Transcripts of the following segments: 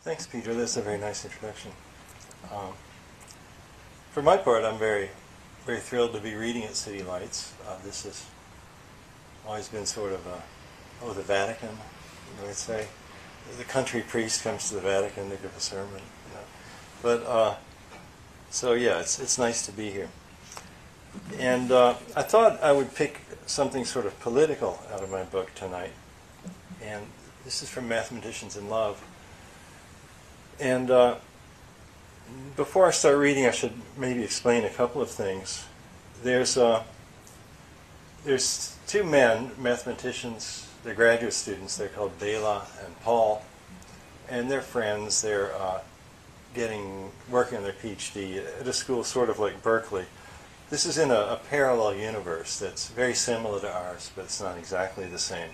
Thanks, Peter. That's a very nice introduction. For my part, I'm very thrilled to be reading at City Lights. This has always been sort of the Vatican, you might say. The country priest comes to the Vatican to give a sermon. But so yeah, it's nice to be here. And I thought I would pick something sort of political out of my book tonight. And this is from Mathematicians in Love. And before I start reading, I should maybe explain a couple of things. There's two men, mathematicians, they're graduate students. They're called Bela and Paul, and they're friends. They're working on their PhD at a school sort of like Berkeley. This is in a parallel universe that's very similar to ours, but it's not exactly the same.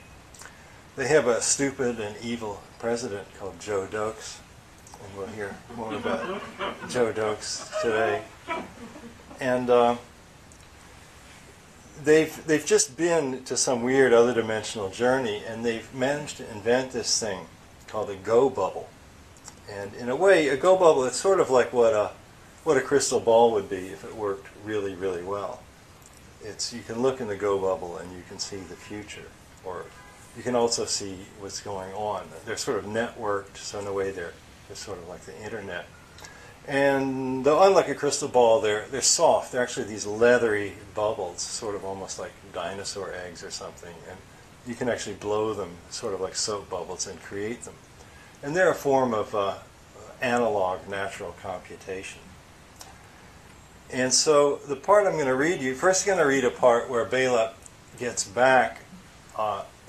They have a stupid and evil president called Joe Dokes, and we'll hear more about Joe Dokes today. And they've just been to some weird other dimensional journey, and they've managed to invent this thing called a go bubble. And in a way, a go bubble, it's sort of like what a crystal ball would be if it worked really, really well. You can look in the go bubble and you can see the future, or you can also see what's going on. They're sort of networked, so in a way they're sort of like the internet. And though unlike a crystal ball, they're soft. They're actually these leathery bubbles, sort of almost like dinosaur eggs or something. And you can actually blow them, sort of like soap bubbles, and create them. And they're a form of analog natural computation. And so the part I'm going to read you, first I'm going to read a part where Bela gets back.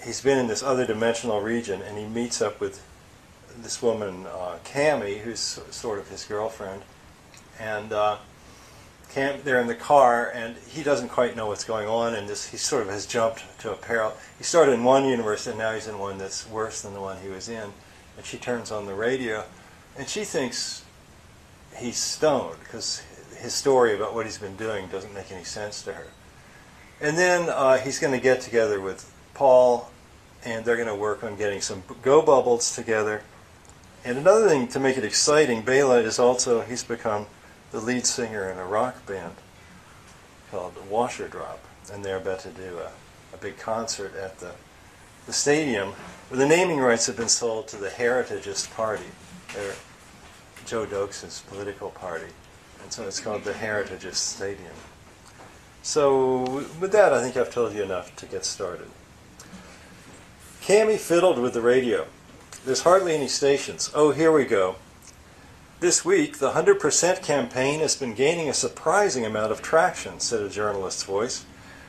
He's been in this other dimensional region, and he meets up with this woman, Cami, who's sort of his girlfriend. And they're in the car, and he doesn't quite know what's going on, and he sort of has jumped to a parallel. He started in one universe, and now he's in one that's worse than the one he was in. And she turns on the radio, and she thinks he's stoned, because his story about what he's been doing doesn't make any sense to her. And then he's going to get together with Paul, and they're going to work on getting some go bubbles together. And another thing to make it exciting, Bela is also, he's become the lead singer in a rock band called Washer Drop, and they're about to do a big concert at the stadium, where the naming rights have been sold to the Heritageist Party. They're Joe Dokes' political party. And so it's called the Heritageist Stadium. So with that, I think I've told you enough to get started. Cami fiddled with the radio. There's hardly any stations. Oh, here we go. This week, the 100% campaign has been gaining a surprising amount of traction, said a journalist's voice.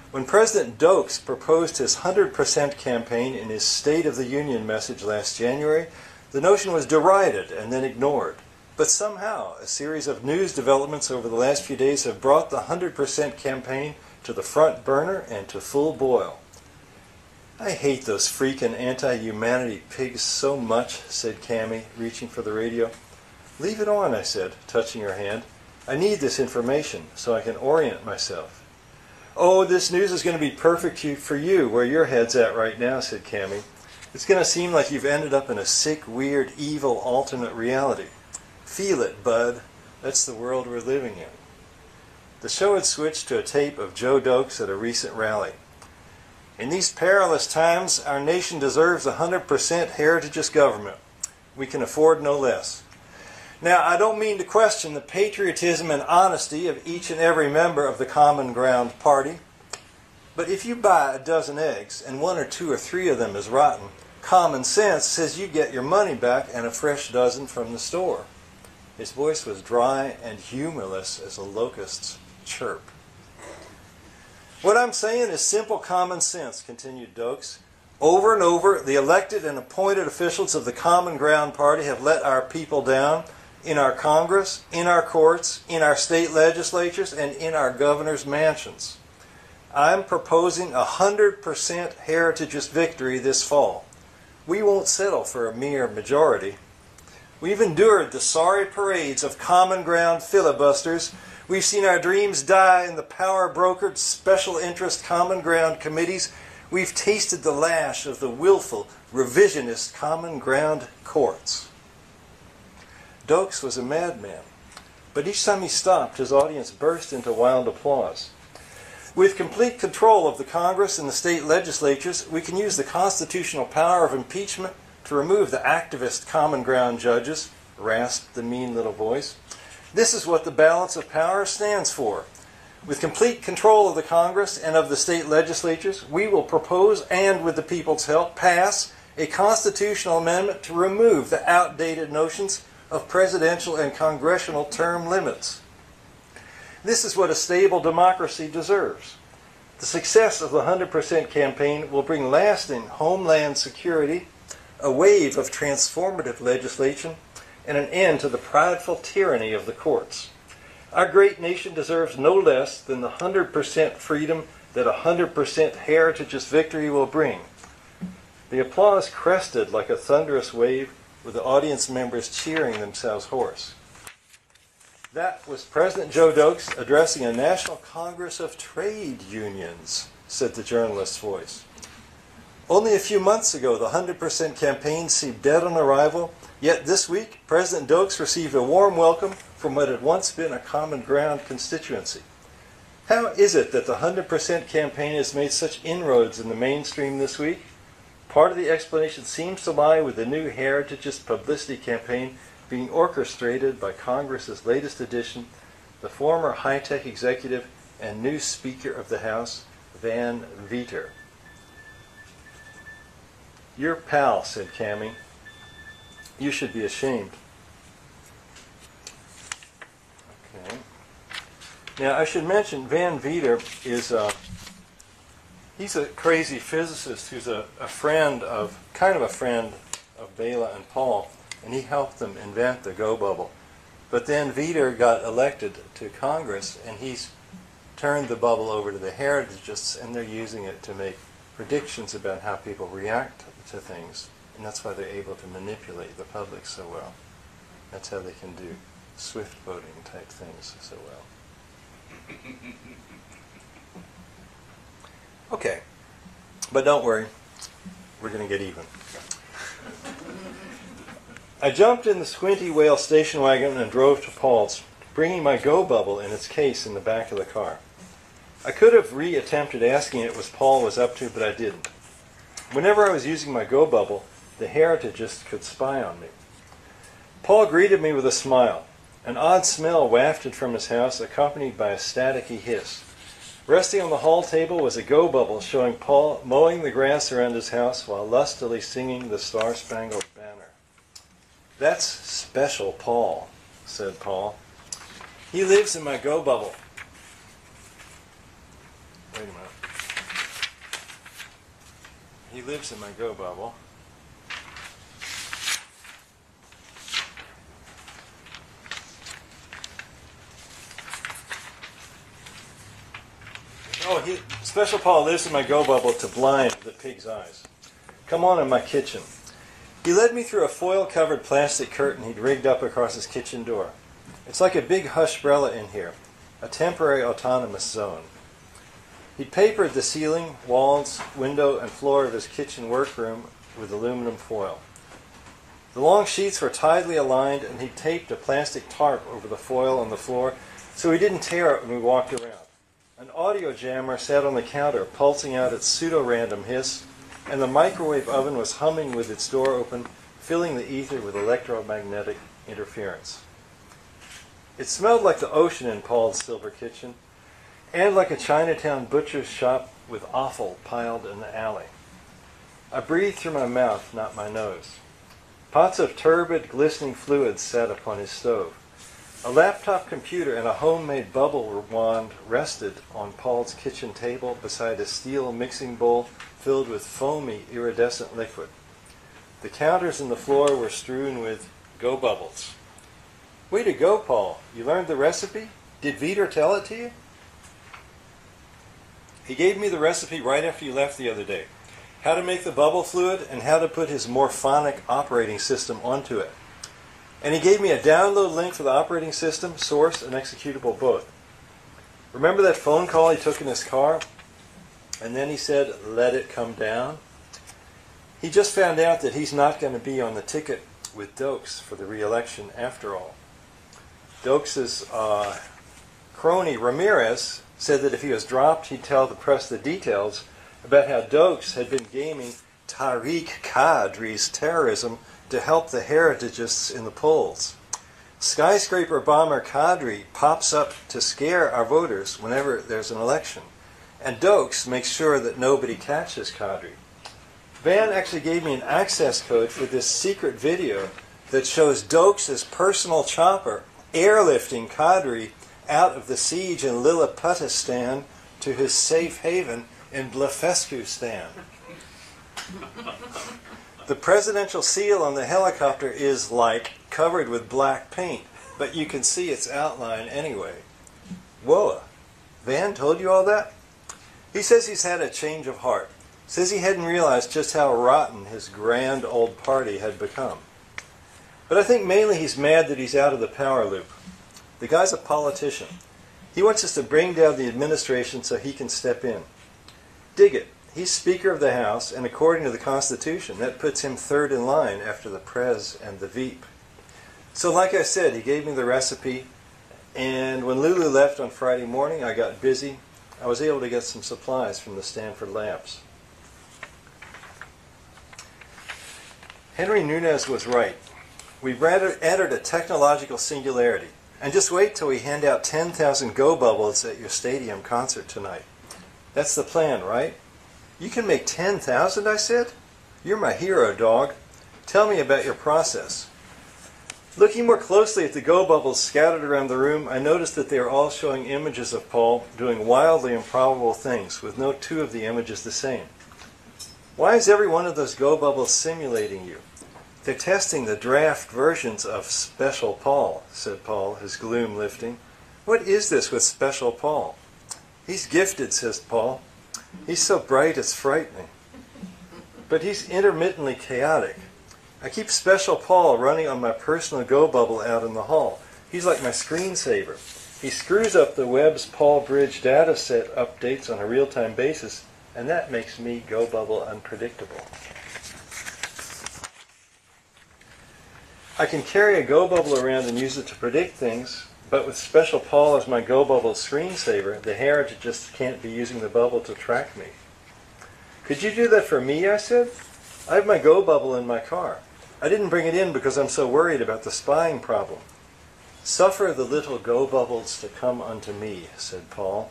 When President Dokes proposed his 100% campaign in his State of the Union message last January, the notion was derided and then ignored. But somehow, a series of news developments over the last few days have brought the 100% campaign to the front burner and to full boil. I hate those freaking anti-humanity pigs so much, said Cami, reaching for the radio. Leave it on, I said, touching her hand. I need this information so I can orient myself. Oh, this news is going to be perfect for you, where your head's at right now, said Cami. It's going to seem like you've ended up in a sick, weird, evil, alternate reality. Feel it, bud. That's the world we're living in. The show had switched to a tape of Joe Dokes at a recent rally. In these perilous times, our nation deserves 100% Heritageist government. We can afford no less. Now, I don't mean to question the patriotism and honesty of each and every member of the Common Ground Party, but if you buy a dozen eggs and 1 or 2 or 3 of them is rotten, common sense says you get your money back and a fresh dozen from the store. His voice was dry and humorless as a locust's chirp. What I'm saying is simple common sense, continued Dokes. Over and over, the elected and appointed officials of the Common Ground Party have let our people down in our Congress, in our courts, in our state legislatures, and in our governor's mansions. I'm proposing 100% Heritageist victory this fall. We won't settle for a mere majority. We've endured the sorry parades of Common Ground filibusters. We've seen our dreams die in the power-brokered special interest Common Ground committees. We've tasted the lash of the willful, revisionist Common Ground courts. Dokes was a madman. But each time he stopped, his audience burst into wild applause. With complete control of the Congress and the state legislatures, we can use the constitutional power of impeachment to remove the activist common ground judges, rasped the mean little voice. This is what the balance of power stands for. With complete control of the Congress and of the state legislatures, we will propose and, with the people's help, pass a constitutional amendment to remove the outdated notions of presidential and congressional term limits. This is what a stable democracy deserves. The success of the 100% campaign will bring lasting homeland security, a wave of transformative legislation, and an end to the prideful tyranny of the courts. Our great nation deserves no less than the 100% freedom that 100% heritageous victory will bring. The applause crested like a thunderous wave, with the audience members cheering themselves hoarse. That was President Joe Dokes addressing a National Congress of Trade Unions, said the journalist's voice. Only a few months ago, the 100% campaign seemed dead on arrival, yet this week, President Dokes received a warm welcome from what had once been a common ground constituency. How is it that the 100% campaign has made such inroads in the mainstream this week? Part of the explanation seems to lie with the new heritageous publicity campaign being orchestrated by Congress's latest addition, the former high-tech executive and new Speaker of the House, Van Veter. Your pal, said Cammie. You should be ashamed. Okay. Now, I should mention Van Veter is he's a crazy physicist who's a friend of Bela and Paul, and he helped them invent the Go bubble. But then Veter got elected to Congress, and he's turned the bubble over to the heritagists, and they're using it to make predictions about how people react to things. And that's why they're able to manipulate the public so well. That's how they can do swift voting type things so well. Okay, but don't worry, we're going to get even. I jumped in the Squinty Whale station wagon and drove to Paul's, bringing my Go bubble in its case in the back of the car. I could have re-attempted asking it what Paul was up to, but I didn't. Whenever I was using my Go bubble, the heritagists could spy on me. Paul greeted me with a smile. An odd smell wafted from his house, accompanied by a staticky hiss. Resting on the hall table was a Go bubble showing Paul mowing the grass around his house while lustily singing the Star-Spangled Banner. That's special Paul, said Paul. He lives in my Go bubble. Wait a minute. He lives in my Go bubble. Oh, Special Paul lives in my Go bubble to blind the pig's eyes. Come on in my kitchen. He led me through a foil-covered plastic curtain he'd rigged up across his kitchen door. It's like a big hushbrella in here, a temporary autonomous zone. He'd papered the ceiling, walls, window, and floor of his kitchen workroom with aluminum foil. The long sheets were tidily aligned, and he'd taped a plastic tarp over the foil on the floor so he didn't tear it when we walked around. An audio jammer sat on the counter, pulsing out its pseudo-random hiss, and the microwave oven was humming with its door open, filling the ether with electromagnetic interference. It smelled like the ocean in Paul's silver kitchen, and like a Chinatown butcher's shop with offal piled in the alley. I breathed through my mouth, not my nose. Pots of turbid, glistening fluids sat upon his stove. A laptop computer and a homemade bubble wand rested on Paul's kitchen table beside a steel mixing bowl filled with foamy, iridescent liquid. The counters and the floor were strewn with Go bubbles. Way to go, Paul. You learned the recipe? Did Veter tell it to you? He gave me the recipe right after you left the other day. How to make the bubble fluid and how to put his morphonic operating system onto it. And he gave me a download link for the operating system, source, and executable both. Remember that phone call he took in his car? And then he said, let it come down? He just found out that he's not going to be on the ticket with Dokes for the re-election after all. Dokes' crony Ramirez said that if he was dropped, he'd tell the press the details about how Dokes had been gaming Tariq Qadri's terrorism to help the heritagists in the polls. Skyscraper bomber Qadri pops up to scare our voters whenever there's an election, and Dokes makes sure that nobody catches Qadri. Van actually gave me an access code for this secret video that shows Dokes' personal chopper airlifting Qadri out of the siege in Lilliputtistan to his safe haven in Blefuscistan. The presidential seal on the helicopter is like covered with black paint, but you can see its outline anyway. Whoa, Van told you all that? He says he's had a change of heart. Says he hadn't realized just how rotten his grand old party had become. But I think mainly he's mad that he's out of the power loop. The guy's a politician. He wants us to bring down the administration so he can step in. Dig it. He's Speaker of the House, and according to the Constitution, that puts him third in line after the Prez and the Veep. So like I said, he gave me the recipe, and when Lulu left on Friday morning, I got busy. I was able to get some supplies from the Stanford labs. Henry Nunez was right. We've entered a technological singularity. And just wait till we hand out 10,000 Go Bubbles at your stadium concert tonight. That's the plan, right? You can make 10,000, I said? You're my hero, dog. Tell me about your process. Looking more closely at the Go Bubbles scattered around the room, I noticed that they are all showing images of Paul doing wildly improbable things, with no two of the images the same. Why is every one of those Go Bubbles simulating you? They're testing the draft versions of Special Paul, said Paul, his gloom lifting. What is this with Special Paul? He's gifted, says Paul. He's so bright it's frightening. But he's intermittently chaotic. I keep Special Paul running on my personal Go Bubble out in the hall. He's like my screensaver. He screws up the Webb's Paul Bridge dataset updates on a real-time basis, and that makes me Go Bubble unpredictable. I can carry a Go Bubble around and use it to predict things, but with Special Paul as my Go Bubble screensaver, the heritage just can't be using the bubble to track me. Could you do that for me, I said? I have my Go Bubble in my car. I didn't bring it in because I'm so worried about the spying problem. Suffer the little Go Bubbles to come unto me, said Paul,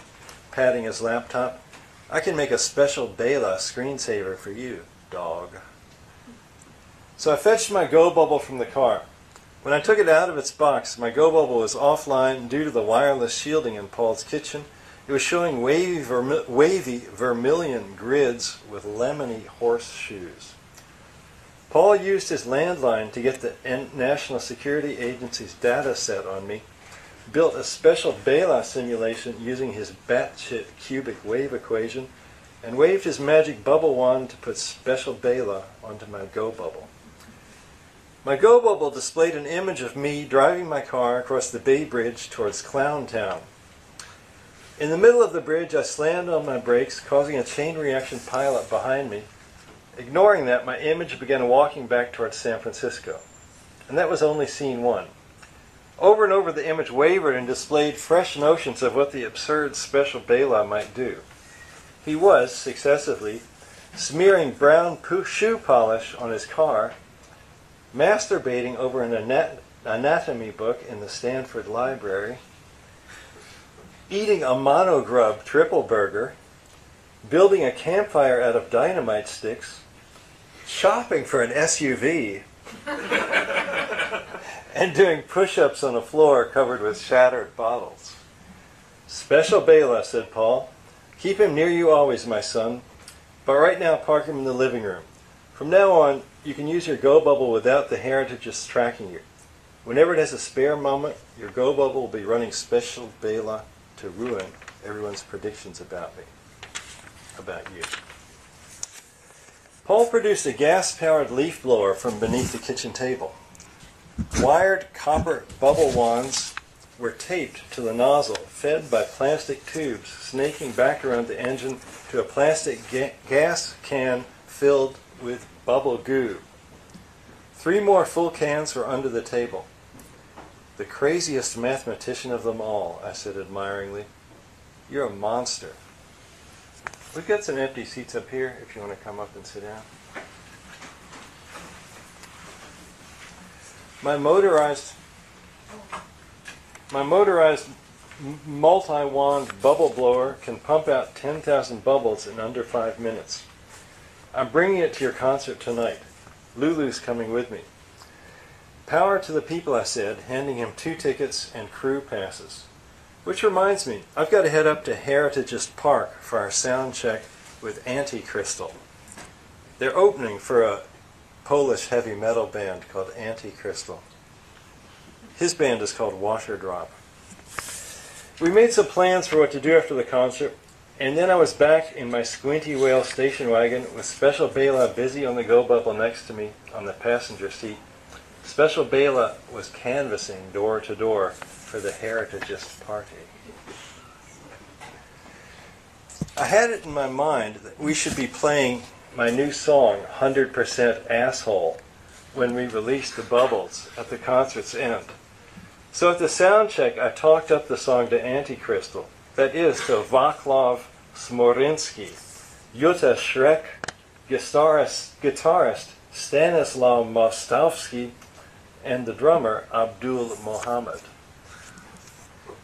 patting his laptop. I can make a special Bela screensaver for you, dog. So I fetched my Go Bubble from the car. When I took it out of its box, my Go Bubble was offline due to the wireless shielding in Paul's kitchen. It was showing wavy vermilion grids with lemony horseshoes. Paul used his landline to get the National Security Agency's data set on me, built a special Bela simulation using his batshit cubic wave equation, and waved his magic bubble wand to put special Bela onto my Go Bubble. My Go Bubble displayed an image of me driving my car across the Bay Bridge towards Clown Town. In the middle of the bridge, I slammed on my brakes, causing a chain reaction pileup behind me. Ignoring that, my image began walking back towards San Francisco. And that was only scene one. Over and over, the image wavered and displayed fresh notions of what the absurd special Bela might do. He was, successively, smearing brown shoe polish on his car, masturbating over an anatomy book in the Stanford Library, eating a monogrub triple burger, building a campfire out of dynamite sticks, shopping for an SUV, and doing push-ups on a floor covered with shattered bottles. Special Bela, said Paul. Keep him near you always, my son. But right now, park him in the living room. From now on, you can use your Go Bubble without the heritages tracking you. Whenever it has a spare moment, your Go Bubble will be running Special Bela to ruin everyone's predictions about me, about you. Paul produced a gas-powered leaf blower from beneath the kitchen table. Wired copper bubble wands were taped to the nozzle, fed by plastic tubes snaking back around the engine to a plastic gas can filled with bubble goo. 3 more full cans were under the table. "The craziest mathematician of them all," I said admiringly. "You're a monster." We've got some empty seats up here if you want to come up and sit down. My motorized multi-wand bubble blower can pump out 10,000 bubbles in under 5 minutes. I'm bringing it to your concert tonight. Lulu's coming with me. "Power to the people," I said, handing him 2 tickets and crew passes. Which reminds me, I've got to head up to Heritage's Park for our sound check with Anticrystal. They're opening for a Polish heavy metal band called Anticrystal. His band is called Washer Drop. We made some plans for what to do after the concert, and then I was back in my squinty whale station wagon with Special Bela busy on the go bubble next to me on the passenger seat. Special Bela was canvassing door to door for the Heritage's party. I had it in my mind that we should be playing my new song, 100% Asshole, when we released the bubbles at the concert's end. So at the sound check, I talked up the song to Anticrystal, that is, to Vaclav Smorinsky, Jutta Schreck, guitarist Stanislaw Mostovsky, and the drummer Abdul Mohammed.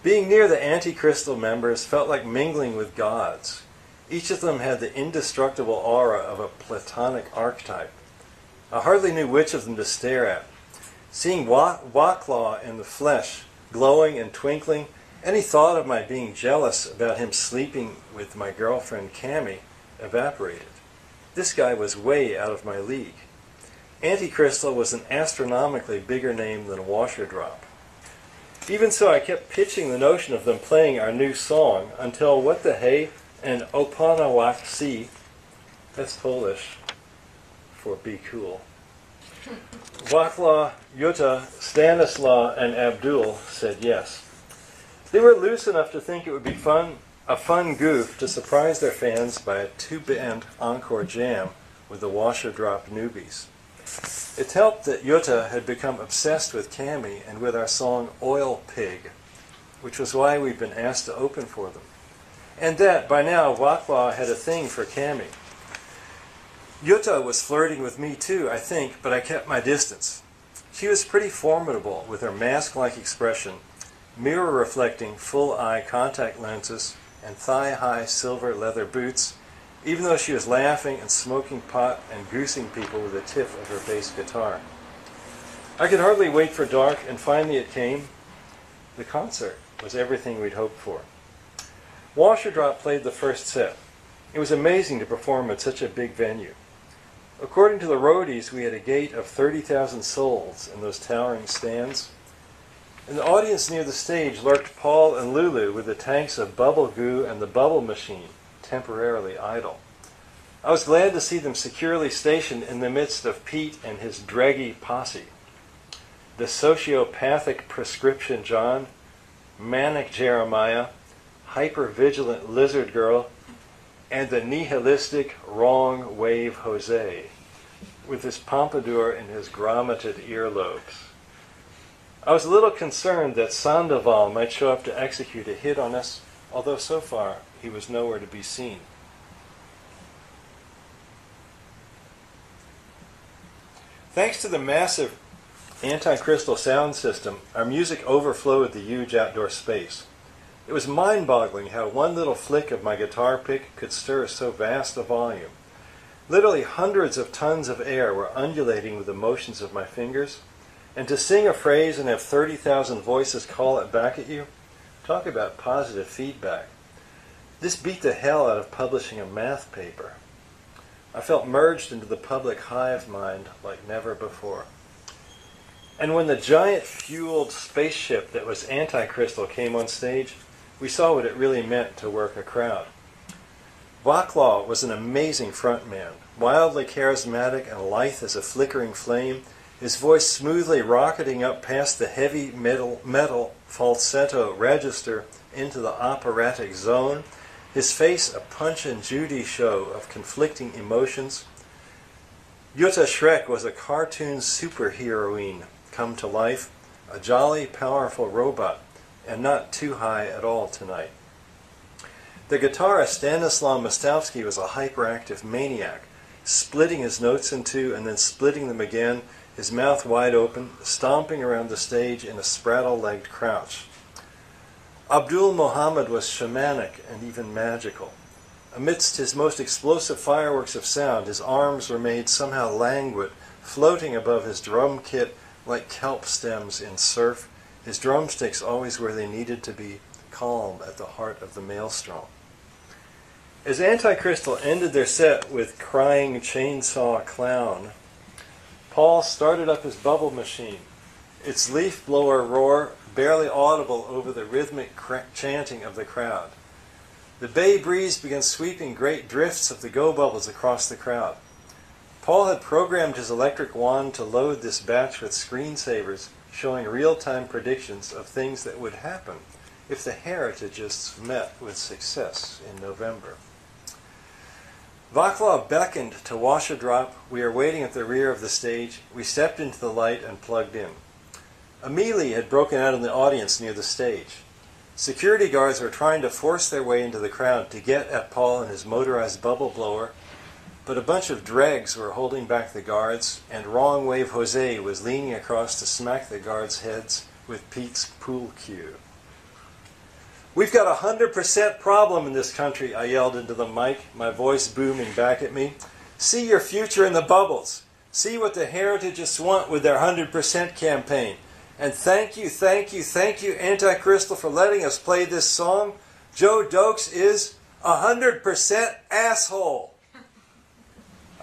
Being near the Anticrystal members felt like mingling with gods. Each of them had the indestructible aura of a Platonic archetype. I hardly knew which of them to stare at. Seeing Waclaw in the flesh, glowing and twinkling, any thought of my being jealous about him sleeping with my girlfriend Cammie evaporated. This guy was way out of my league. Anticrystal was an astronomically bigger name than Washer Drop. Even so, I kept pitching the notion of them playing our new song until What the Hey and Opanawak Si, that's Polish for be cool, Vaclav, Jutta, Stanislaw, and Abdul said yes. They were loose enough to think it would be a fun goof to surprise their fans by a 2-band encore jam with the Washer Drop newbies. It helped that Jutta had become obsessed with Cammie and with our song Oil Pig, which was why we'd been asked to open for them. And that, by now, Vaclav had a thing for Cammie. Jutta was flirting with me too, I think, but I kept my distance. She was pretty formidable with her mask-like expression, mirror-reflecting full-eye contact lenses, and thigh-high silver leather boots, even though she was laughing and smoking pot and goosing people with the tip of her bass guitar. I could hardly wait for dark, and finally it came. The concert was everything we'd hoped for. Washer Drop played the first set. It was amazing to perform at such a big venue. According to the roadies, we had a gate of 30,000 souls in those towering stands. In the audience near the stage lurked Paul and Lulu with the tanks of bubble goo and the bubble machine, temporarily idle. I was glad to see them securely stationed in the midst of Pete and his draggy posse. The sociopathic Prescription John, manic Jeremiah, hyper-vigilant Lizard Girl, and the nihilistic Wrong Wave Jose, with his pompadour and his grommeted earlobes. I was a little concerned that Sandoval might show up to execute a hit on us, although so far he was nowhere to be seen. Thanks to the massive Anticrystal sound system, our music overflowed the huge outdoor space. It was mind-boggling how one little flick of my guitar pick could stir so vast a volume. Literally hundreds of tons of air were undulating with the motions of my fingers, and to sing a phrase and have 30,000 voices call it back at you, talk about positive feedback. This beat the hell out of publishing a math paper. I felt merged into the public hive mind like never before. And when the giant fueled spaceship that was Anticrystal came on stage, we saw what it really meant to work a crowd. Vaclav was an amazing frontman, wildly charismatic and lithe as a flickering flame, his voice smoothly rocketing up past the heavy metal falsetto register into the operatic zone, his face a Punch and Judy show of conflicting emotions. Jutta Schreck was a cartoon superheroine come to life, a jolly, powerful robot, and not too high at all tonight. The guitarist Stanislaw Mostowski was a hyperactive maniac, splitting his notes in two and then splitting them again, his mouth wide open, stomping around the stage in a spraddle-legged crouch. Abdul Mohammed was shamanic and even magical. Amidst his most explosive fireworks of sound, his arms were made somehow languid, floating above his drum kit like kelp stems in surf, his drumsticks always where they needed to be, calm at the heart of the maelstrom. As Anticrystal ended their set with Crying Chainsaw Clown, Paul started up his bubble machine, its leaf blower roar barely audible over the rhythmic chanting of the crowd. The bay breeze began sweeping great drifts of the go bubbles across the crowd. Paul had programmed his electric wand to load this batch with screensavers showing real-time predictions of things that would happen if the Heritagists met with success in November. Vaclav beckoned to wash a drop. We are waiting at the rear of the stage. We stepped into the light and plugged in. A melee had broken out in the audience near the stage. Security guards were trying to force their way into the crowd to get at Paul and his motorized bubble blower, but a bunch of dregs were holding back the guards, and Wrong Wave Jose was leaning across to smack the guards' heads with Pete's pool cue. "We've got a 100% problem in this country," I yelled into the mic, my voice booming back at me. "See your future in the bubbles. See what the Heritagists want with their 100% campaign. And thank you, Anticrystal, for letting us play this song. Joe Dokes is 100% asshole."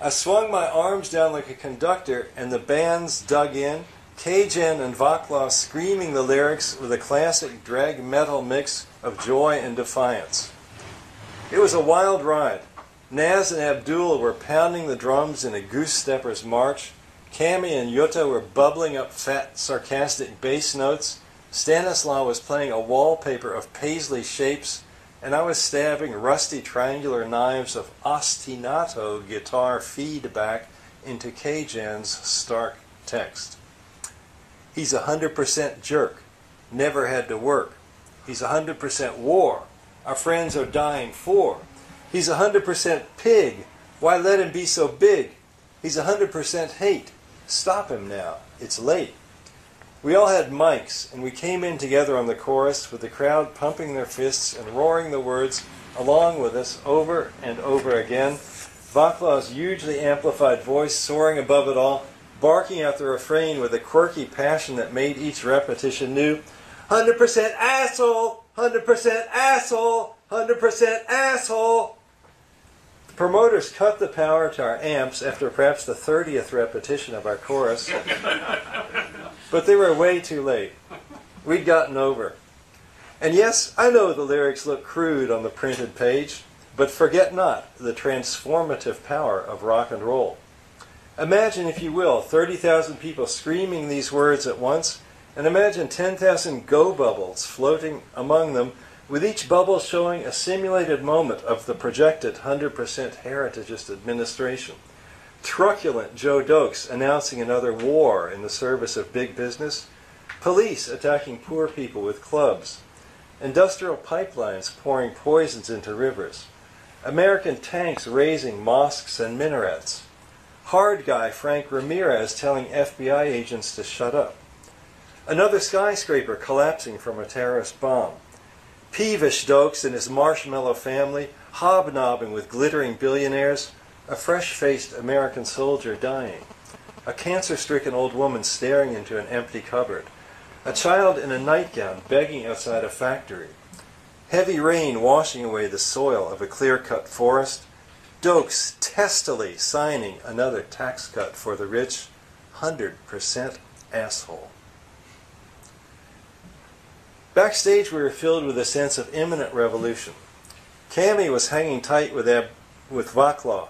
I swung my arms down like a conductor, and the bands dug in, K-Gen and Vaclav screaming the lyrics with a classic drag metal mix of joy and defiance. It was a wild ride. Naz and Abdul were pounding the drums in a goose stepper's march. Cami and Jutta were bubbling up fat, sarcastic bass notes. Stanislaw was playing a wallpaper of paisley shapes, and I was stabbing rusty triangular knives of ostinato guitar feedback into K-Jan's stark text. He's 100% jerk, never had to work. He's 100% war, our friends are dying for. He's 100% pig, why let him be so big? He's 100% hate. Stop him now, it's late. We all had mics, and we came in together on the chorus with the crowd pumping their fists and roaring the words along with us over and over again. Vaclav's hugely amplified voice soaring above it all, barking out the refrain with a quirky passion that made each repetition new. 100% asshole! 100% asshole! 100% asshole! Promoters cut the power to our amps after perhaps the 30th repetition of our chorus, but they were way too late. We'd gotten over. And yes, I know the lyrics look crude on the printed page, but forget not the transformative power of rock and roll. Imagine, if you will, 30,000 people screaming these words at once, and imagine 10,000 go bubbles floating among them, with each bubble showing a simulated moment of the projected 100% Heritagist administration. Truculent Joe Dokes announcing another war in the service of big business. Police attacking poor people with clubs. Industrial pipelines pouring poisons into rivers. American tanks razing mosques and minarets. Hard guy Frank Ramirez telling FBI agents to shut up. Another skyscraper collapsing from a terrorist bomb. Peevish Dokes and his marshmallow family hobnobbing with glittering billionaires. A fresh-faced American soldier dying. A cancer-stricken old woman staring into an empty cupboard. A child in a nightgown begging outside a factory. Heavy rain washing away the soil of a clear-cut forest. Dokes testily signing another tax cut for the rich. 100% asshole. Backstage we were filled with a sense of imminent revolution. Cami was hanging tight with Vaclav.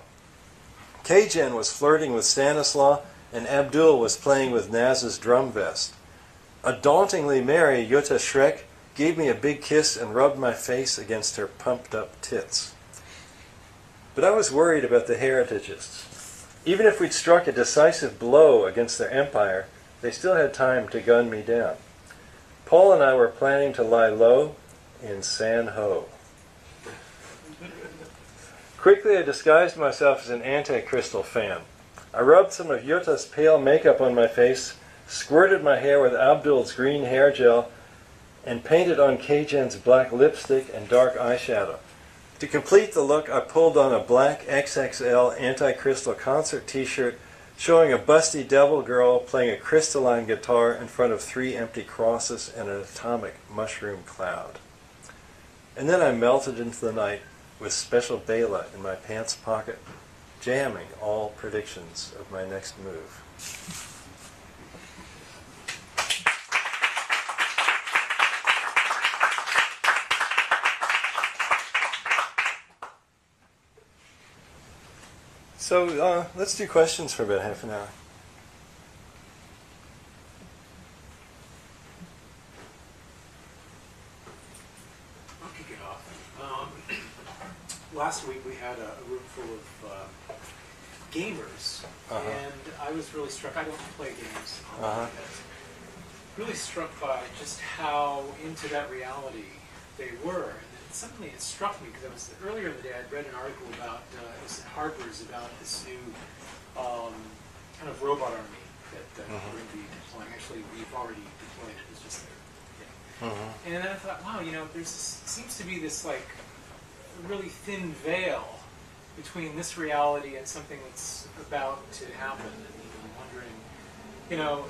K-Gen was flirting with Stanislaw, and Abdul was playing with Naz's drum vest. A dauntingly merry Jutta Schreck gave me a big kiss and rubbed my face against her pumped-up tits. But I was worried about the Heritagists. Even if we'd struck a decisive blow against their empire, they still had time to gun me down. Paul and I were planning to lie low in San Ho. Quickly I disguised myself as an anti-crystal fan. I rubbed some of Yutta's pale makeup on my face, squirted my hair with Abdul's green hair gel, and painted on Keijen's black lipstick and dark eyeshadow. To complete the look, I pulled on a black XXL anti-crystal concert t-shirt showing a busty devil girl playing a crystalline guitar in front of 3 empty crosses and an atomic mushroom cloud. And then I melted into the night with special Bela in my pants pocket, jamming all predictions of my next move. So let's do questions for about half an hour. I'll kick it off. Last week we had a room full of gamers, and I was really struck. I don't play games, really struck by just how into that reality they were. Suddenly it struck me, because I was earlier in the day I'd read an article about it was at Harper's about this new kind of robot army that we're going to be deploying. Actually, we've already deployed it. It's just there. And then I thought, wow, there's seems to be this like really thin veil between this reality and something that's about to happen. And I'm wondering,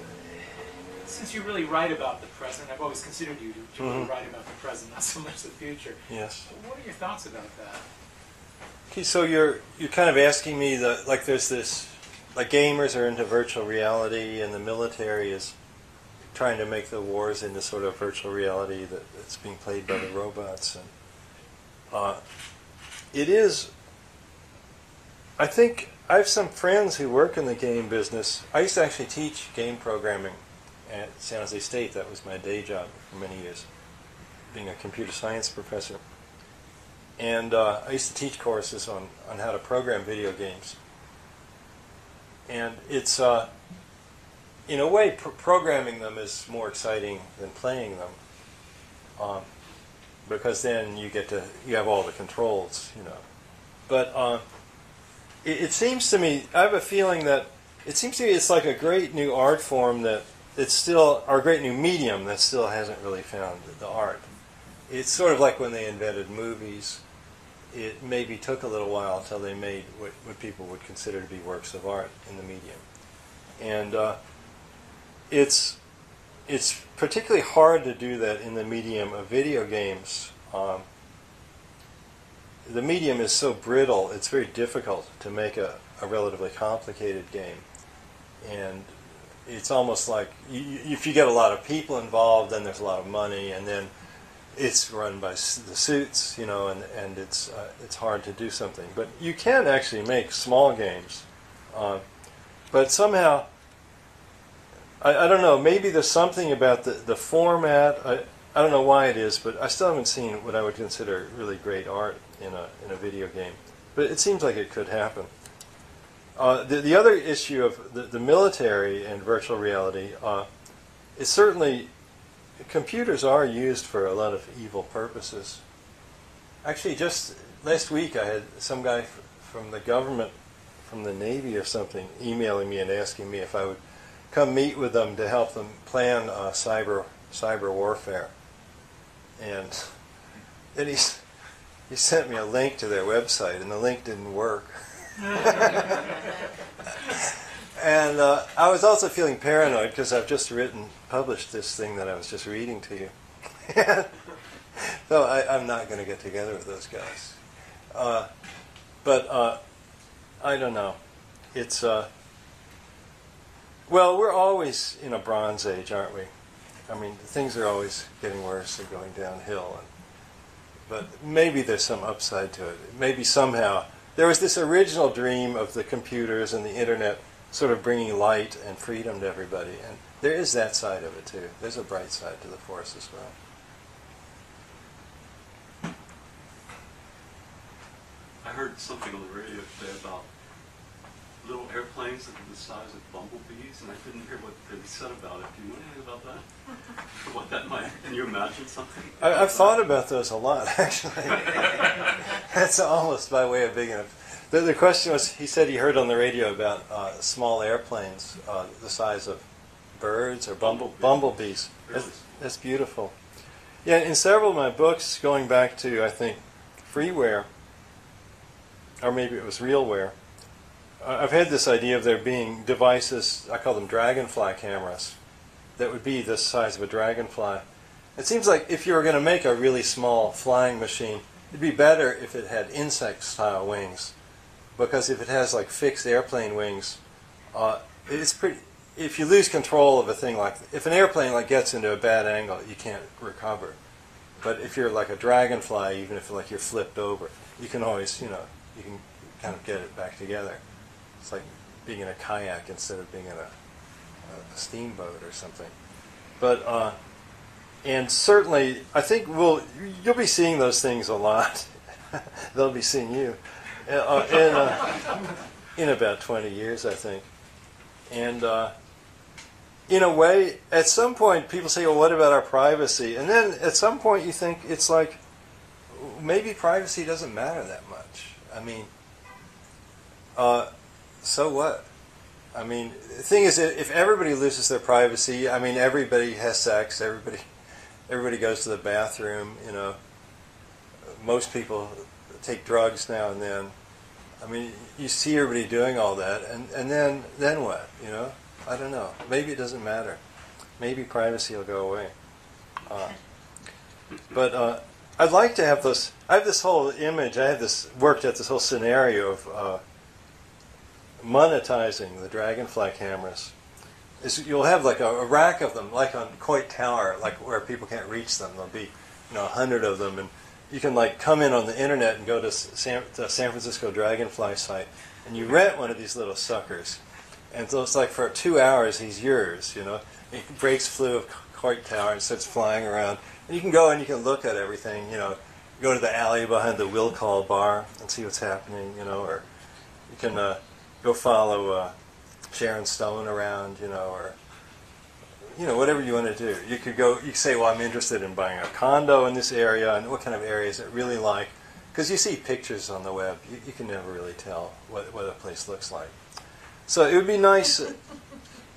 since you really write about the present, I've always considered you to really write about the present, not so much the future. Yes. What are your thoughts about that? Okay, so you're kind of asking me that, like, there's this, like, gamers are into virtual reality, and the military is trying to make the wars into sort of virtual reality that's being played by the robots. And it is. I think I have some friends who work in the game business. I used to actually teach game programming at San Jose State. That was my day job for many years, being a computer science professor. And I used to teach courses on how to program video games. And it's, in a way, programming them is more exciting than playing them, because then you have all the controls, But it seems to me, I have a feeling that it seems to me it's like a great new art form that it's still, or a great new medium that still hasn't really found the art. It's sort of like when they invented movies. It maybe took a little while until they made what people would consider to be works of art in the medium. And it's particularly hard to do that in the medium of video games. The medium is so brittle, it's very difficult to make a relatively complicated game. And it's almost like if you get a lot of people involved, then there's a lot of money, and then it's run by the suits, and it's hard to do something. But you can actually make small games. But somehow, I don't know, maybe there's something about the format. I don't know why it is, but I still haven't seen what I would consider really great art in a video game. But it seems like it could happen. The other issue of the military and virtual reality is certainly computers are used for a lot of evil purposes. Actually, just last week I had some guy from the government, from the Navy or something, emailing me and asking me if I would come meet with them to help them plan cyber warfare. And then he sent me a link to their website, and the link didn't work. And I was also feeling paranoid because I've just published this thing that I was just reading to you. So I'm not going to get together with those guys. But I don't know. It's, well, we're always in a Bronze Age, aren't we? I mean, things are always getting worse and going downhill. But maybe there's some upside to it. Maybe somehow there was this original dream of the computers and the internet sort of bringing light and freedom to everybody. And there is that side of it, too. There's a bright side to the Force as well. I heard something on the radio today about little airplanes that are the size of bumblebees, and I didn't hear what they said about it. Do you know anything about that? What that might? Can you imagine something? I've thought about those a lot, actually. That's almost by way of big enough. The question was, he said he heard on the radio about small airplanes, the size of birds or bumblebees. That's beautiful. Yeah, in several of my books, going back to, I think, freeware, or maybe it was realware, I've had this idea of there being devices, I call them dragonfly cameras, that would be the size of a dragonfly. It seems like if you were going to make a really small flying machine, it'd be better if it had insect-style wings, because if it has like fixed airplane wings, it's pretty. If you lose control of a thing like, if an airplane like gets into a bad angle, you can't recover. But if you're like a dragonfly, even if like you're flipped over, you can always, you can kind of get it back together. It's like being in a kayak instead of being in a steamboat or something. But and certainly, I think you'll be seeing those things a lot. They'll be seeing you in about 20 years, I think. And in a way, at some point, people say, well, what about our privacy? And then at some point, you think it's like, maybe privacy doesn't matter that much. I mean, so what? I mean, the thing is, if everybody loses their privacy, I mean, everybody has sex, everybody goes to the bathroom, most people take drugs now and then. I mean, you see everybody doing all that, and then what, I don't know. Maybe it doesn't matter. Maybe privacy will go away. But I'd like to have those. I have this whole image. Worked at this whole scenario of monetizing the dragonfly cameras. You'll have like a rack of them, like on Coit Tower, like where people can't reach them. There'll be 100 of them, and you can like come in on the internet and go to the San Francisco Dragonfly site, and you rent one of these little suckers. And so it's like for 2 hours he's yours, He breaks through of Coit Tower and starts flying around. And you can go and you can look at everything, go to the alley behind the Will Call bar and see what's happening, or you can go follow Sharon Stone around, or whatever you want to do. You could say, well, I'm interested in buying a condo in this area, and what kind of area is it really like? Because you see pictures on the web, you can never really tell what a place looks like. So it would be nice,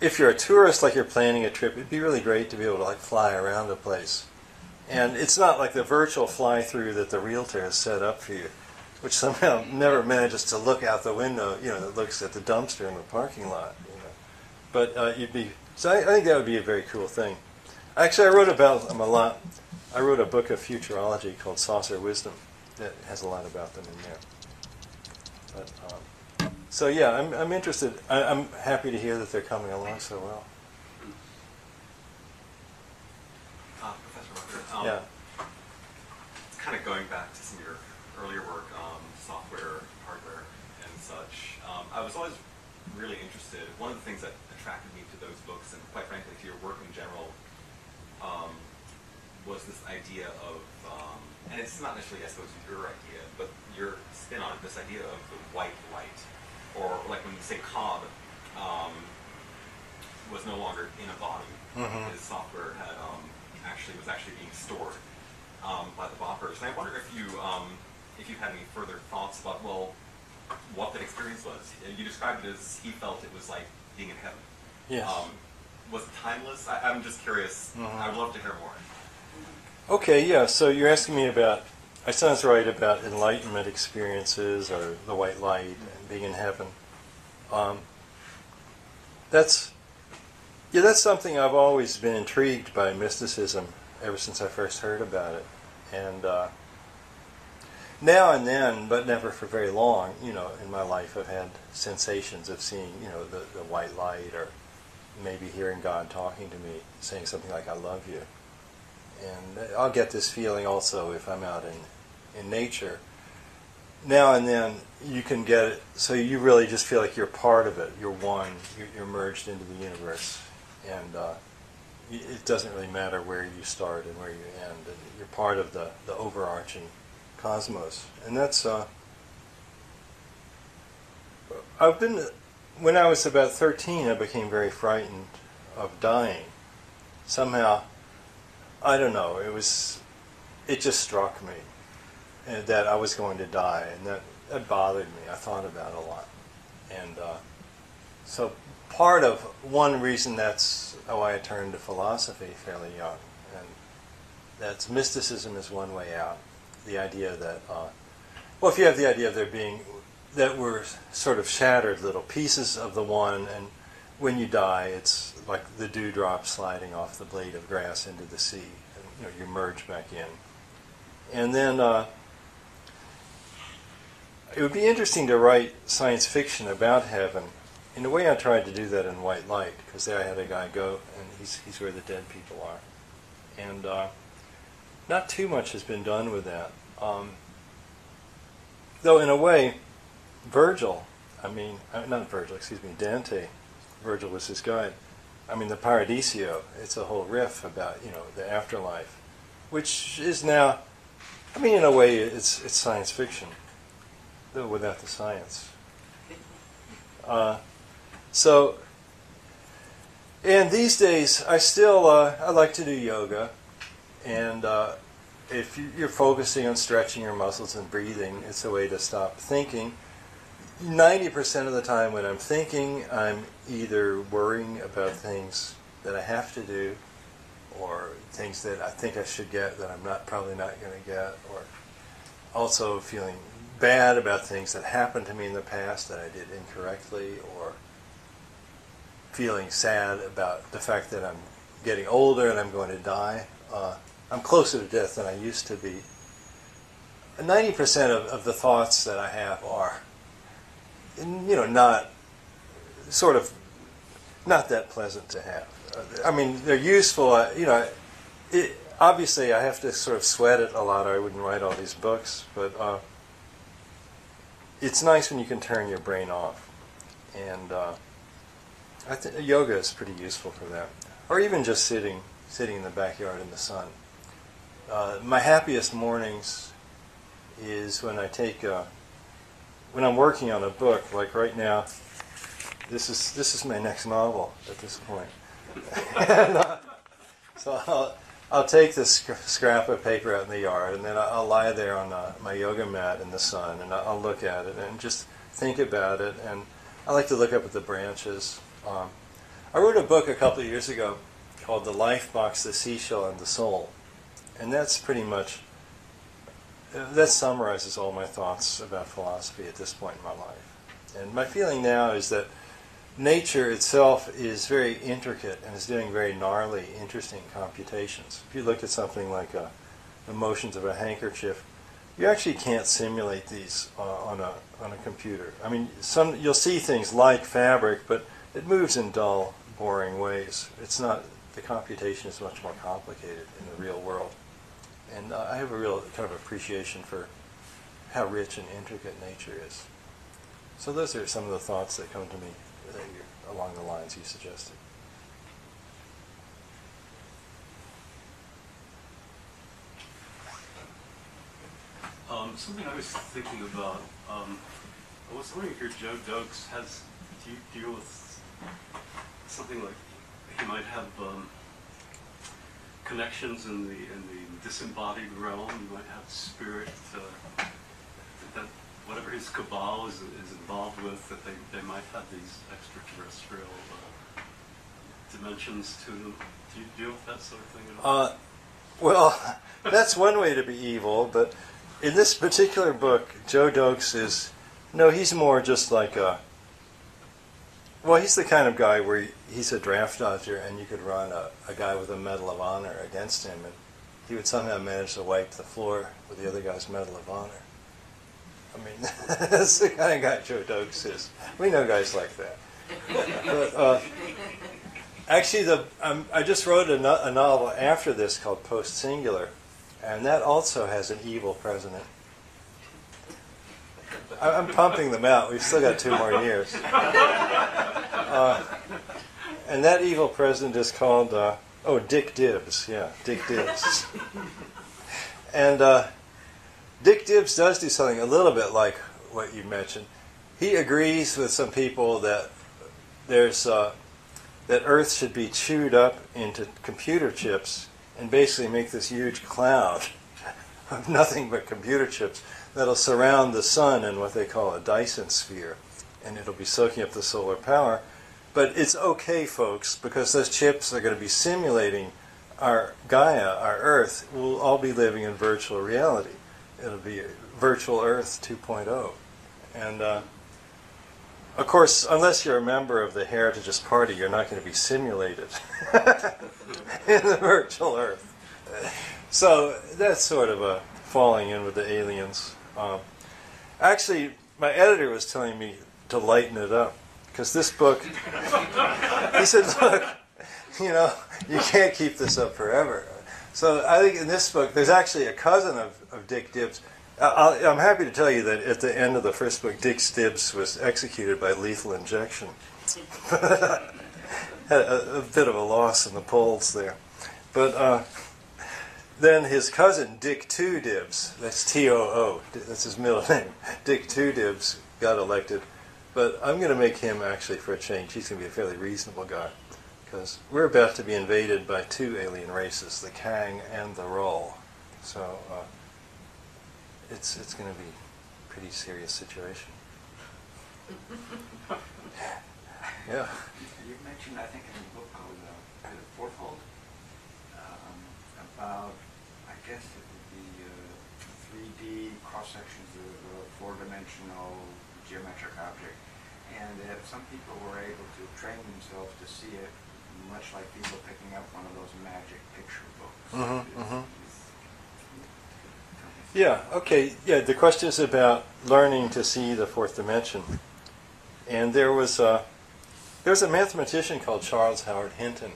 if you're a tourist, like you're planning a trip, it'd be really great to be able to like fly around a place. And it's not like the virtual fly-through that the realtor has set up for you, which somehow never manages to look out the window, that looks at the dumpster in the parking lot. But so I think that would be a very cool thing. Actually, I wrote about them a lot. I wrote a book of futurology called Saucer Wisdom that has a lot about them in there. But, so yeah, I'm interested. I'm happy to hear that they're coming along so well. Professor Rucker, Yeah. kind of going back to some of your earlier work, software, hardware, and such. I was always really interested. One of the things that attracted me to those books, and quite frankly to your work in general, was this idea of, and it's not necessarily, I suppose, your idea, but your spin on it, this idea of the white light. Or like when you say Cobb was no longer in a body, his software had was actually being stored by the boppers. And I wonder if you had any further thoughts about what that experience was. You described it as he felt it was like being in heaven. Yes. Was it timeless? I'm just curious. I would love to hear more. Okay, yeah. So you're asking me about. I sounds right about enlightenment experiences or the white light and being in heaven. That's something I've always been intrigued by mysticism ever since I first heard about it. And now and then, but never for very long, in my life I've had sensations of seeing, the white light, or maybe hearing God talking to me, saying something like, I love you. And I'll get this feeling also if I'm out in nature. Now and then you can get it, so you really just feel like you're part of it. You're one. You're merged into the universe, and it doesn't really matter where you start and where you end. And you're part of the overarching cosmos, and that's. I've been when I was about 13, I became very frightened of dying. Somehow, I don't know, it just struck me that I was going to die, and that bothered me. I thought about it a lot. And so one reason that's why I turned to philosophy fairly young. And that's mysticism is one way out. The idea that, well, if you have the idea of that we're sort of shattered little pieces of the one, and when you die, it's like the dewdrop sliding off the blade of grass into the sea. And, you merge back in. And then it would be interesting to write science fiction about heaven. In a way, I tried to do that in White Light, because there I had a guy go, and he's where the dead people are. And not too much has been done with that. Though in a way, Dante, Virgil was his guide. The Paradiso, it's a whole riff about, the afterlife, which is now, in a way, it's science fiction, though without the science. And these days, I like to do yoga, and if you're focusing on stretching your muscles and breathing, it's a way to stop thinking. 90% of the time when I'm thinking, I'm either worrying about things that I have to do, or things that I think I should get that I'm probably not going to get, or also feeling bad about things that happened to me in the past that I did incorrectly, or feeling sad about the fact that I'm getting older and I'm going to die. I'm closer to death than I used to be. 90% of the thoughts that I have are, not that pleasant to have. They're useful. Obviously, I have to sort of sweat it a lot, or I wouldn't write all these books. But it's nice when you can turn your brain off, and I think yoga is pretty useful for that. Or even just sitting in the backyard in the sun. My happiest mornings is when when I'm working on a book. Like right now, this is my next novel at this point. And, so I'll take this scrap of paper out in the yard, and then I'll lie there on my yoga mat in the sun, and I'll look at it and just think about it. And I like to look up at the branches. I wrote a book a couple of years ago called The Life Box, the Seashell, and the Soul. And that's pretty much, that summarizes all my thoughts about philosophy at this point in my life. And my feeling now is that nature itself is very intricate and is doing very gnarly, interesting computations. If you look at something like the motions of a handkerchief, you actually can't simulate these on a computer. You'll see things like fabric, but it moves in dull, boring ways. The computation is much more complicated in the real world. And I have a real kind of appreciation for how rich and intricate nature is. So those are some of the thoughts that come to me along the lines you suggested. Something I was thinking about, I was wondering if your Joe Dokes do you deal with something like he might have connections in the disembodied realm. You might have spirit that whatever his cabal is involved with, that they might have these extraterrestrial dimensions to them. Do you deal with that sort of thing at all? Well, that's one way to be evil, but in this particular book, Joe Dokes he's more just like he's the kind of guy where he's a draft dodger, and you could run a guy with a Medal of Honor against him, and he would somehow manage to wipe the floor with the other guy's Medal of Honor. That's the kind of guy Joe Dokes is. We know guys like that. But actually, I just wrote a novel after this called Post Singular, and that also has an evil president. I'm pumping them out. We've still got 2 more years. And that evil president is called, Dick Dibbs. Yeah, Dick Dibbs. And Dick Dibbs does do something a little bit like what you mentioned. He agrees with some people that there's that Earth should be chewed up into computer chips and basically make this huge cloud of nothing but computer chips that'll surround the sun in what they call a Dyson sphere, and it'll be soaking up the solar power. But it's okay, folks, because those chips are going to be simulating our Gaia, our Earth. We'll all be living in virtual reality. It'll be virtual Earth 2.0. And of course, unless you're a member of the Heritageist Party, you're not going to be simulated in the virtual Earth. So that's sort of a falling in with the aliens. Actually, my editor was telling me to lighten it up, because this book, he said, look, you can't keep this up forever. So I think in this book, there's actually a cousin of Dick Dibbs. I'm happy to tell you that at the end of the first book, Dick Dibbs was executed by lethal injection. Had a bit of a loss in the polls there. But then his cousin, Dick Two Dibbs, that's T-O-O, that's his middle name, Dick Two Dibbs, got elected. But I'm going to make him, actually, for a change, he's going to be a fairly reasonable guy. Because we're about to be invaded by two alien races, the Kang and the Rull. So it's going to be a pretty serious situation. Yeah. You mentioned, I think, in a book called Fourfold, about, I guess it would be 3D cross-sections of a four-dimensional geometric object, and that some people were able to train themselves to see it much like people picking up one of those magic picture books. Mm-hmm, mm-hmm. Yeah, okay. Yeah, the question is about learning to see the fourth dimension. And there was a mathematician called Charles Howard Hinton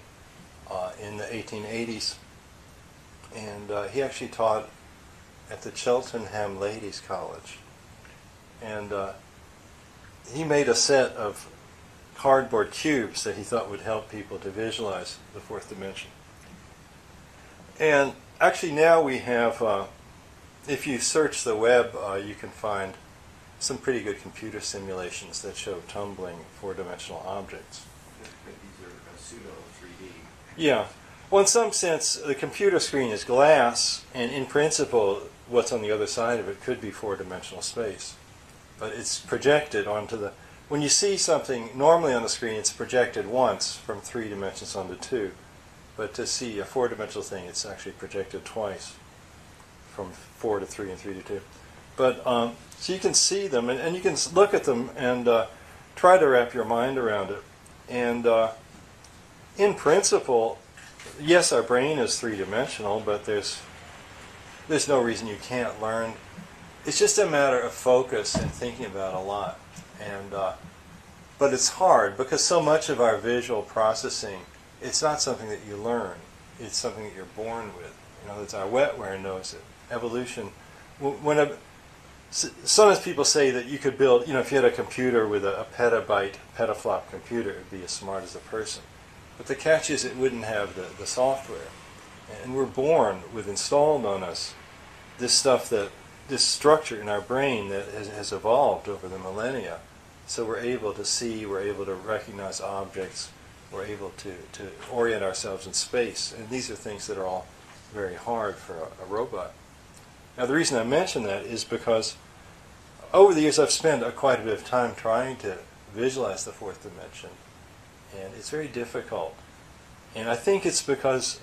in the 1880s. And he actually taught at the Cheltenham Ladies' College. And he made a set of cardboard cubes that he thought would help people to visualize the fourth dimension. And actually now we have, if you search the web, you can find some pretty good computer simulations that show tumbling four-dimensional objects. But these are pseudo 3D. Yeah. Well, in some sense, the computer screen is glass, and in principle, what's on the other side of it could be four-dimensional space. But it's projected onto the... When you see something normally on the screen, it's projected once from 3 dimensions onto 2. But to see a four-dimensional thing, it's actually projected twice, from 4 to 3 and 3 to 2. But so you can see them, and you can look at them and try to wrap your mind around it. And in principle, yes, our brain is three-dimensional, but there's no reason you can't learn. It's just a matter of focus and thinking about a lot. And but it's hard because so much of our visual processing, it's not something that you learn. It's something that you're born with. It's our wetware knows it. Evolution. Sometimes people say that you could build, if you had a computer with a petabyte, petaflop computer, it would be as smart as a person. But the catch is it wouldn't have the software. And we're born with installed on us this structure in our brain that has evolved over the millennia. So we're able to see, we're able to recognize objects, we're able to orient ourselves in space. And these are things that are all very hard for a robot. Now the reason I mention that is because over the years I've spent quite a bit of time trying to visualize the fourth dimension. And it's very difficult. And I think it's because,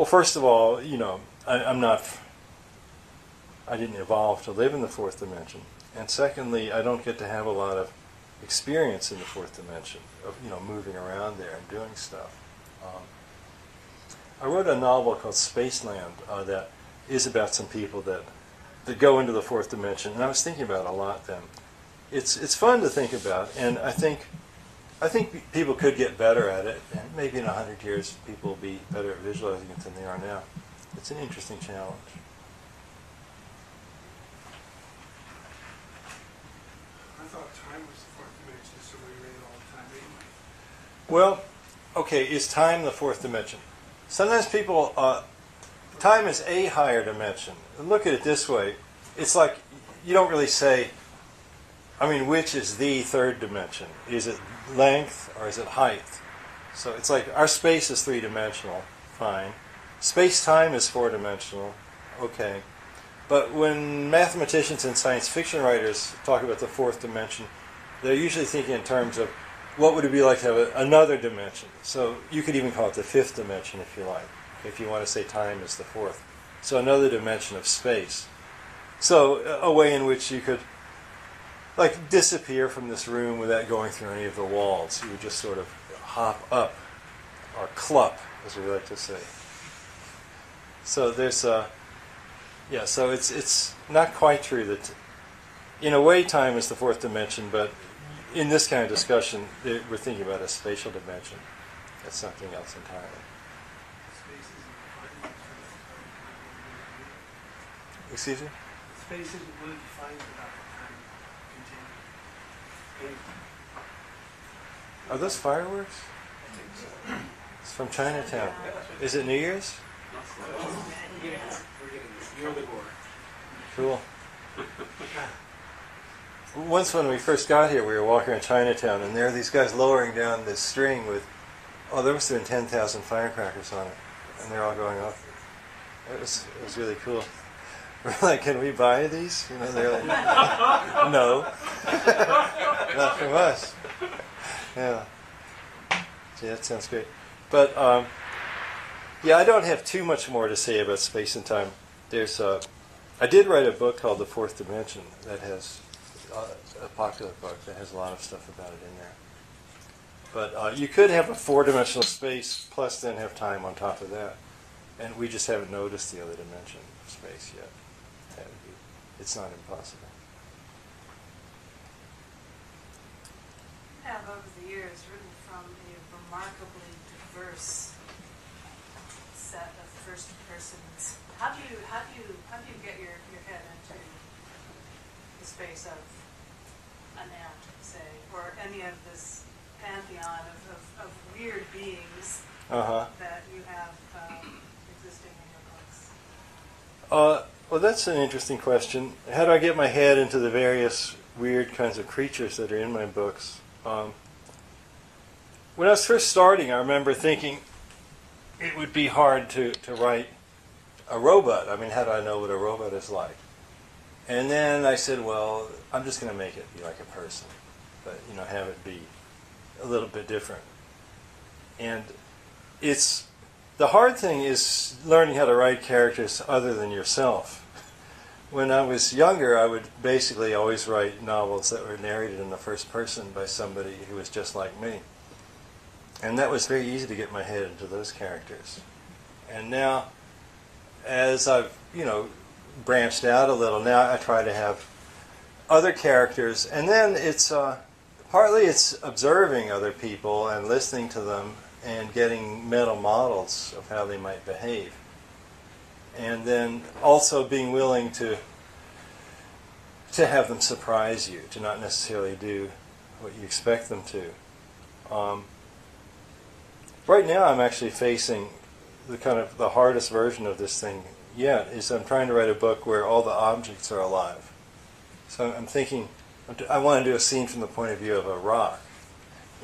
first of all, I didn't evolve to live in the fourth dimension. And secondly, I don't get to have a lot of experience in the fourth dimension of, moving around there and doing stuff. I wrote a novel called Spaceland that is about some people that go into the fourth dimension, and I was thinking about it a lot then. It's fun to think about, and I think people could get better at it, and maybe in 100 years people will be better at visualizing it than they are now. It's an interesting challenge. I thought time was the fourth dimension, so we read all the time anyway. Well, okay, is time the fourth dimension? Sometimes people, time is a higher dimension. Look at it this way. It's like you don't really say, which is the third dimension? Is it length or is it height? So it's like our space is three-dimensional, fine. Space-time is four-dimensional, okay. But when mathematicians and science fiction writers talk about the fourth dimension, they're usually thinking in terms of what would it be like to have another dimension. So you could even call it the fifth dimension if you like, if you want to say time is the fourth. So another dimension of space. So a way in which you could like disappear from this room without going through any of the walls. You would just sort of hop up, or clup, as we like to say. So there's so it's not quite true that, in a way, time is the fourth dimension, but in this kind of discussion, we're thinking about a spatial dimension. That's something else entirely. Excuse me? Space isn't really defined without time continuum. Are those fireworks? I think so. It's from Chinatown. Is it New Year's? We're getting near the board. Cool. Once when we first got here, we were walking around Chinatown, and there are these guys lowering down this string with, there must have been 10,000 firecrackers on it, and they're all going off. It was really cool. We're like, can we buy these? You know, they're like, no, not from us. Yeah. Gee, that sounds great. But I don't have too much more to say about space and time. I did write a book called The Fourth Dimension that has a popular book that has a lot of stuff about it in there. But you could have a four-dimensional space plus then have time on top of that, and we just haven't noticed the other dimension of space yet. It's not impossible. You have over the years written from a remarkably diverse set of first persons. How do you get your head into the space of an ant, say, or any of this pantheon of weird beings that you have existing in your books? Well, that's an interesting question. How do I get my head into the various weird kinds of creatures that are in my books? When I was first starting, I remember thinking it would be hard to write a robot. I mean, how do I know what a robot is like? And then I said, well, I'm just going to make it be like a person, but have it be a little bit different. And the hard thing is learning how to write characters other than yourself. When I was younger, I would basically always write novels that were narrated in the first person by somebody who was just like me. And that was very easy to get my head into those characters. And now, as I've, branched out a little, now I try to have other characters. And then it's partly it's observing other people and listening to them and getting mental models of how they might behave. And then also being willing to have them surprise you, to not necessarily do what you expect them to. Right now I'm actually facing the hardest version of this thing yet, is I'm trying to write a book where all the objects are alive. So I'm thinking, I want to do a scene from the point of view of a rock,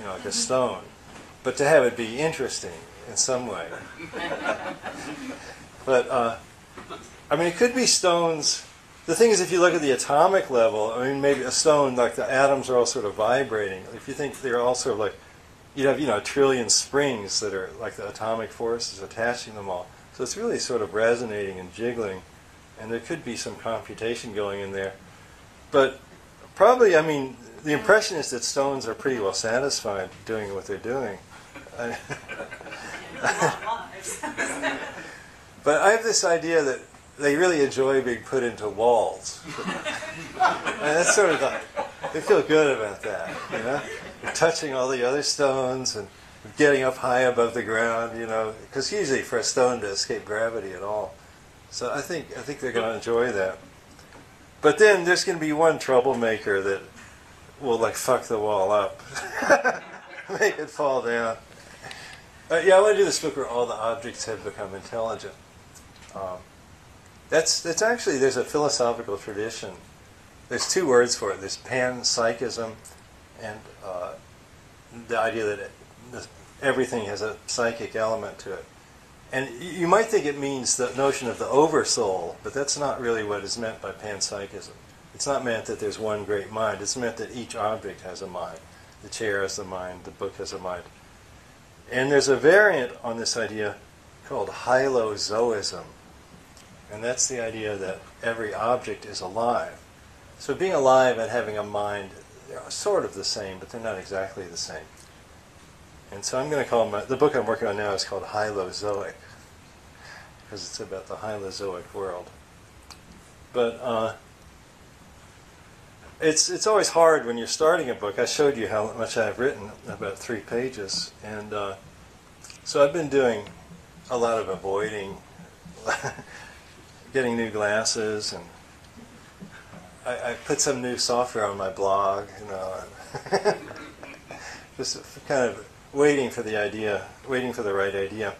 like a stone. But to have it be interesting in some way. But, it could be stones. The thing is, if you look at the atomic level, maybe a stone, like the atoms are all sort of vibrating. If you think they're all sort of like, you'd have, a trillion springs that are like the atomic forces attaching them all. So it's really sort of resonating and jiggling. And there could be some computation going in there. But probably, the impression is that stones are pretty well satisfied doing what they're doing. But I have this idea that they really enjoy being put into walls. And that's sort of they feel good about that, touching all the other stones and getting up high above the ground, because usually for a stone to escape gravity at all. So I think they're going to enjoy that. But then there's going to be one troublemaker that will fuck the wall up, make it fall down. I want to do this book where all the objects have become intelligent. That's actually, there's a philosophical tradition. There's two words for it. There's panpsychism and the idea that everything has a psychic element to it. And you might think it means the notion of the oversoul, but that's not really what is meant by panpsychism. It's not meant that there's one great mind. It's meant that each object has a mind. The chair has a mind. The book has a mind. And there's a variant on this idea called hylozoism. And that's the idea that every object is alive. So being alive and having a mind are sort of the same, but they're not exactly the same. And so I'm going to call the book I'm working on now is called Hylozoic, because it's about the Hylozoic world. But it's always hard when you're starting a book. I showed you how much I've written, about 3 pages. And so I've been doing a lot of avoiding, getting new glasses, and I put some new software on my blog, just kind of waiting for the idea, waiting for the right idea.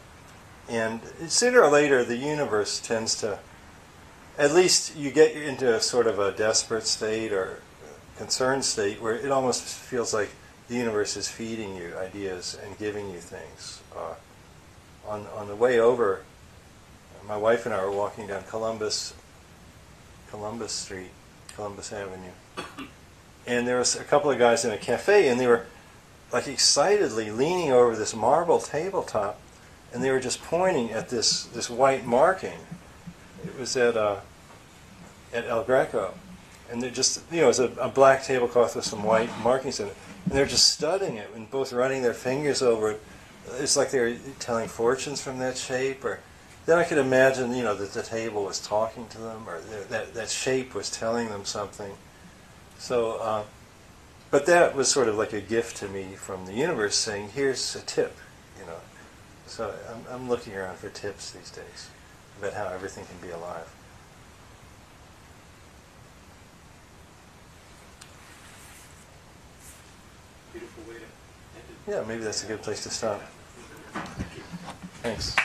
And sooner or later, the universe tends to, at least you get into a sort of a desperate state or concerned state where it almost feels like the universe is feeding you ideas and giving you things. On the way over, my wife and I were walking down Columbus Street, Columbus Avenue, and there was a couple of guys in a cafe, and they were like excitedly leaning over this marble tabletop, and they were just pointing at this white marking. It was at El Greco, and they just, it was a black tablecloth with some white markings in it, and they're just studying it and both running their fingers over it. It's like they were telling fortunes from that shape, or then I could imagine, that the table was talking to them, or that shape was telling them something. So, but that was sort of like a gift to me from the universe, saying, "Here's a tip," So I'm looking around for tips these days about how everything can be alive. Beautiful way to end it. Yeah, maybe that's a good place to stop. Thanks.